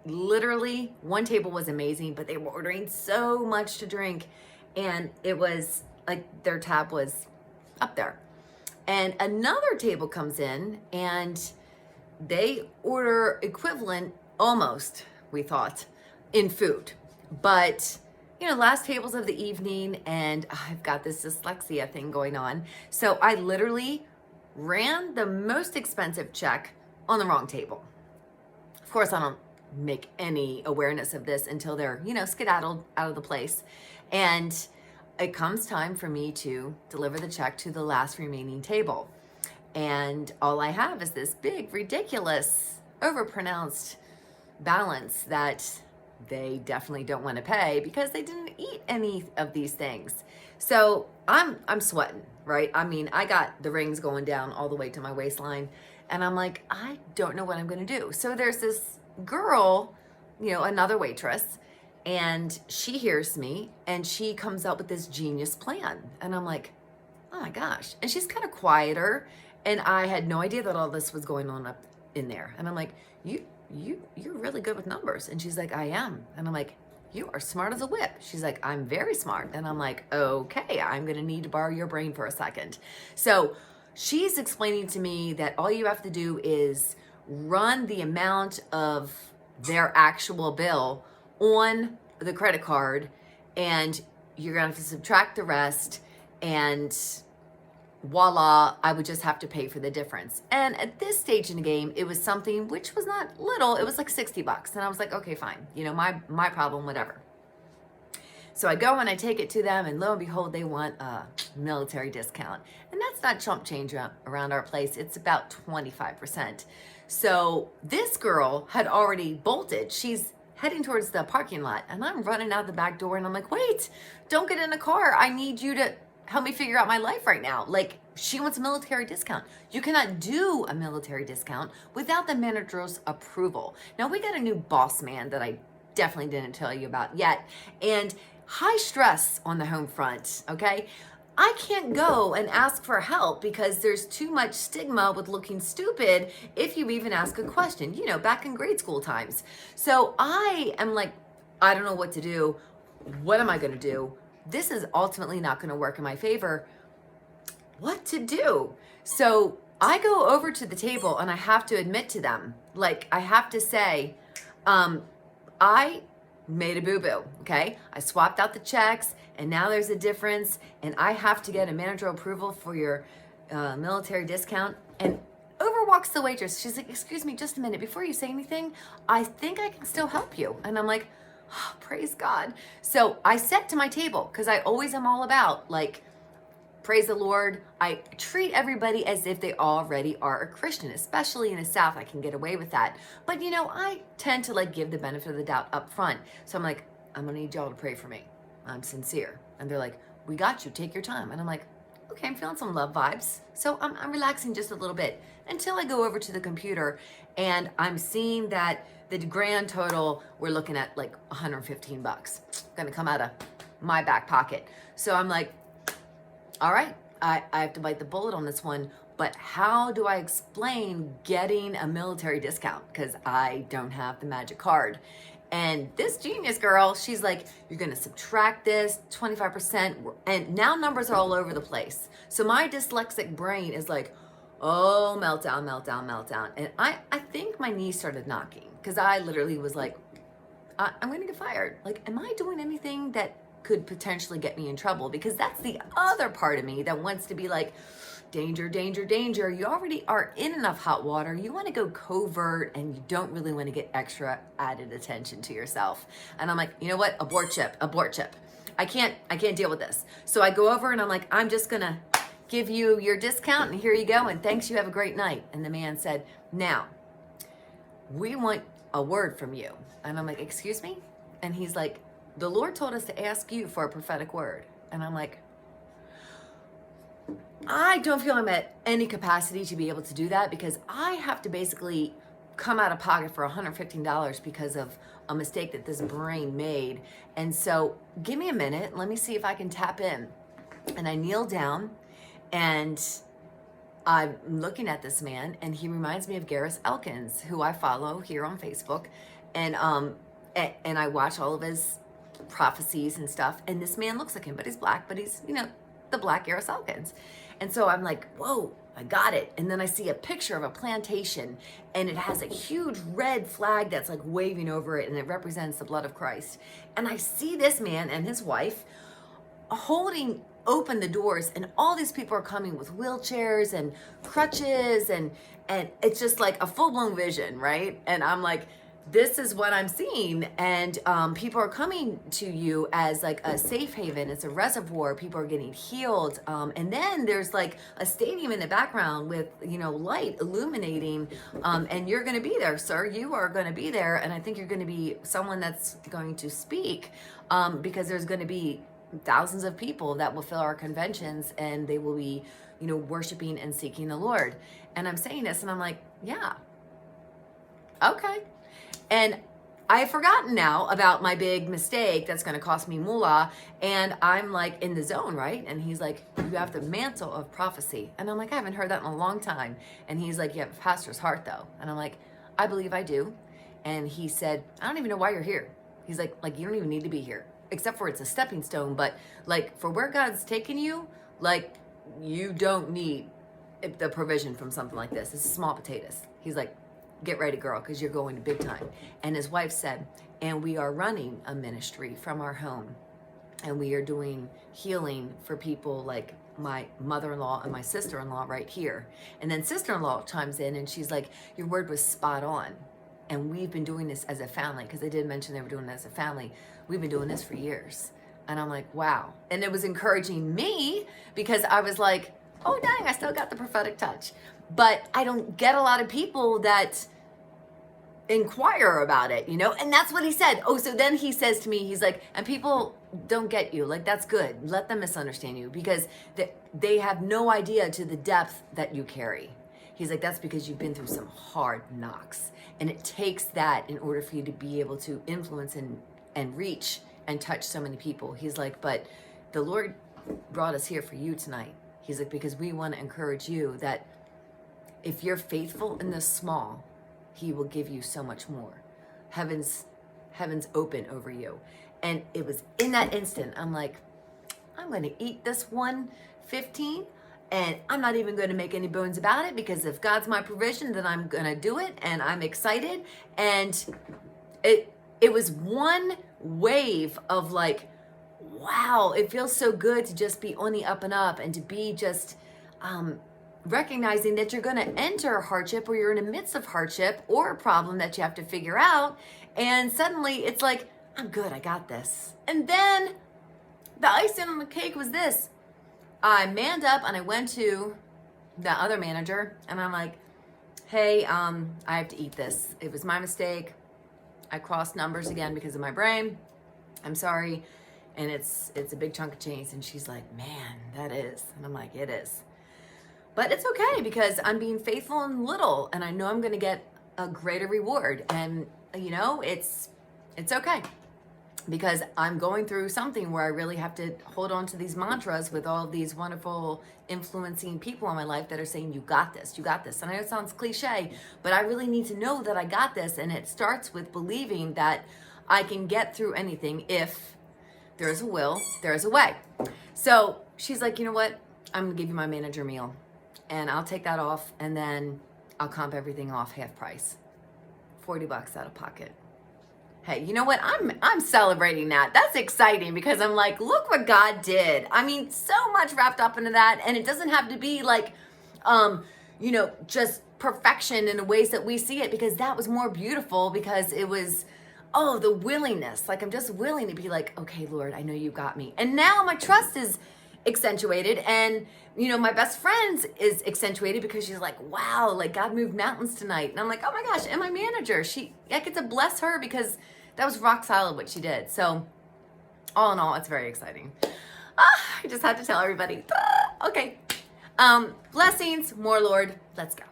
literally one table was amazing, but they were ordering so much to drink, and it was like their tab was up there. And another table comes in and they order equivalent almost, we thought, in food. But, last tables of the evening, and I've got this dyslexia thing going on. So I literally ran the most expensive check on the wrong table. Of course, I don't make any awareness of this until they're, skedaddled out of the place. And it comes time for me to deliver the check to the last remaining table. And all I have is this big, ridiculous, overpronounced balance that they definitely don't want to pay because they didn't eat any of these things. So I'm sweating, right? I mean, I got the rings going down all the way to my waistline, and I'm like, I don't know what I'm going to do. So there's this girl, another waitress, and she hears me and she comes up with this genius plan. And I'm like, oh my gosh. And she's kind of quieter, and I had no idea that all this was going on up in there. And I'm like, you're really good with numbers. And she's like, I am. And I'm like, you are smart as a whip. She's like, I'm very smart. And I'm like, okay, I'm going to need to borrow your brain for a second. So she's explaining to me that all you have to do is run the amount of their actual bill on the credit card, and you're going to have to subtract the rest, and voila, I would just have to pay for the difference. And at this stage in the game, it was something which was not little. It was like $60. And I was like, okay, fine. My problem, whatever. So I go and I take it to them, and lo and behold, they want a military discount. And that's not chump change around our place. It's about 25%. So this girl had already bolted. She's heading towards the parking lot, and I'm running out the back door, and I'm like, wait, don't get in the car. I need you to help me figure out my life right now. Like, she wants a military discount. You cannot do a military discount without the manager's approval. Now, we got a new boss man that I definitely didn't tell you about yet, and high stress on the home front, okay? I can't go and ask for help because there's too much stigma with looking stupid if you even ask a question, back in grade school times. So I am like, I don't know what to do. What am I going to do? This is ultimately not going to work in my favor. What to do? So I go over to the table and I have to admit to them, like, I have to say, I made a boo-boo, okay? I swapped out the checks, and now there's a difference, and I have to get a manager approval for your military discount. And over walks the waitress. She's like, excuse me, just a minute. Before you say anything, I think I can still help you. And I'm like, oh, praise God. So I set to my table, because I always am all about, like, praise the Lord. I treat everybody as if they already are a Christian, especially in the South. I can get away with that. But, I tend to give the benefit of the doubt up front. So I'm like, I'm going to need y'all to pray for me. I'm sincere. And they're like, we got you. Take your time. And I'm like, okay, I'm feeling some love vibes. So I'm relaxing just a little bit until I go over to the computer, and I'm seeing that the grand total, we're looking at like $115. Going to come out of my back pocket. So I'm like, all right, I have to bite the bullet on this one, but how do I explain getting a military discount? Because I don't have the magic card. And this genius girl, she's like, you're going to subtract this 25%. And now numbers are all over the place. So my dyslexic brain is like, oh, meltdown, meltdown, meltdown. And I think my knees started knocking, because I literally was like, I'm going to get fired. Like, am I doing anything that could potentially get me in trouble? Because that's the other part of me that wants to be like, danger, danger, danger. You already are in enough hot water. You want to go covert, and you don't really want to get extra added attention to yourself. And I'm like, you know what? Abort ship, abort ship. I can't deal with this. So I go over and I'm like, I'm just going to give you your discount, and here you go. And thanks. You have a great night. And the man said, now we want a word from you. And I'm like, excuse me? And he's like, the Lord told us to ask you for a prophetic word. And I'm like, I don't feel I'm at any capacity to be able to do that, because I have to basically come out of pocket for $115 because of a mistake that this brain made. And so give me a minute. Let me see if I can tap in. And I kneel down, and I'm looking at this man, and he reminds me of Gareth Elkins, who I follow here on Facebook. and I watch all of his prophecies and stuff, and this man looks like him, but he's black, but he's, the black Aristoteles. And so I'm like, whoa, I got it. And then I see a picture of a plantation, and it has a huge red flag that's like waving over it, and it represents the blood of Christ. And I see this man and his wife holding open the doors, and all these people are coming with wheelchairs and crutches, and it's just like a full-blown vision, right? And I'm like, this is what I'm seeing. And people are coming to you as like a safe haven. It's a reservoir. People are getting healed. And then there's like a stadium in the background with, light illuminating. And you're going to be there, sir. You are going to be there. And I think you're going to be someone that's going to speak, because there's going to be thousands of people that will fill our conventions, and they will be, worshiping and seeking the Lord. And I'm saying this, and I'm like, yeah, okay. And I've forgotten now about my big mistake that's going to cost me moolah. And I'm like in the zone, right? And he's like, you have the mantle of prophecy. And I'm like, I haven't heard that in a long time. And he's like, you have a pastor's heart though. And I'm like, I believe I do. And he said, I don't even know why you're here. He's like, you don't even need to be here, except for it's a stepping stone. But like for where God's taken you, like you don't need the provision from something like this. This is small potatoes. He's like, get ready, girl, because you're going to big time. And his wife said, and we are running a ministry from our home, and we are doing healing for people like my mother-in-law and my sister-in-law right here. And then sister-in-law chimes in, and she's like, your word was spot on. And we've been doing this as a family, because they did mention they were doing it as a family. We've been doing this for years. And I'm like, wow. And it was encouraging me, because I was like, oh, dang, I still got the prophetic touch. But I don't get a lot of people that inquire about it, and that's what he said. Oh, so then he says to me, he's like, and people don't get you, like, that's good, let them misunderstand you, because they have no idea to the depth that you carry. He's like, that's because you've been through some hard knocks, and it takes that in order for you to be able to influence and reach and touch so many people. He's like, but the Lord brought us here for you tonight. He's like, because we want to encourage you that if you're faithful in the small, he will give you so much more. Heaven's open over you. And it was in that instant, I'm like, I'm going to eat this 115, and I'm not even going to make any bones about it, because if God's my provision, then I'm going to do it, and I'm excited. And it was one wave of like, wow, it feels so good to just be on the up and up, and to be just recognizing that you're going to enter hardship, or you're in the midst of hardship or a problem that you have to figure out. And suddenly it's like, I'm good, I got this. And then the icing on the cake was this. I manned up and I went to the other manager, and I'm like, hey, I have to eat this. It was my mistake. I crossed numbers again because of my brain. I'm sorry. And it's a big chunk of change. And she's like, man, that is. And I'm like, it is. But it's okay, because I'm being faithful in little, and I know I'm going to get a greater reward. And, it's okay, because I'm going through something where I really have to hold on to these mantras with all these wonderful influencing people in my life that are saying, you got this, you got this. And I know it sounds cliche, but I really need to know that I got this. And it starts with believing that I can get through anything. If there's a will, there's a way. So she's like, you know what? I'm going to give you my manager meal, and I'll take that off, and then I'll comp everything off half price. $40 out of pocket. Hey, you know what? I'm celebrating that. That's exciting, because I'm like, look what God did. I mean, so much wrapped up into that, and it doesn't have to be like, just perfection in the ways that we see it, because that was more beautiful, because it was, the willingness. Like, I'm just willing to be like, okay, Lord, I know you got me. And now my trust is accentuated, and my best friend is accentuated, because she's like, wow, like God moved mountains tonight. And I'm like, oh my gosh, and my manager, I get to bless her, because that was rock solid what she did. So all in all, it's very exciting. I just had to tell everybody. Okay. Blessings, more Lord. Let's go.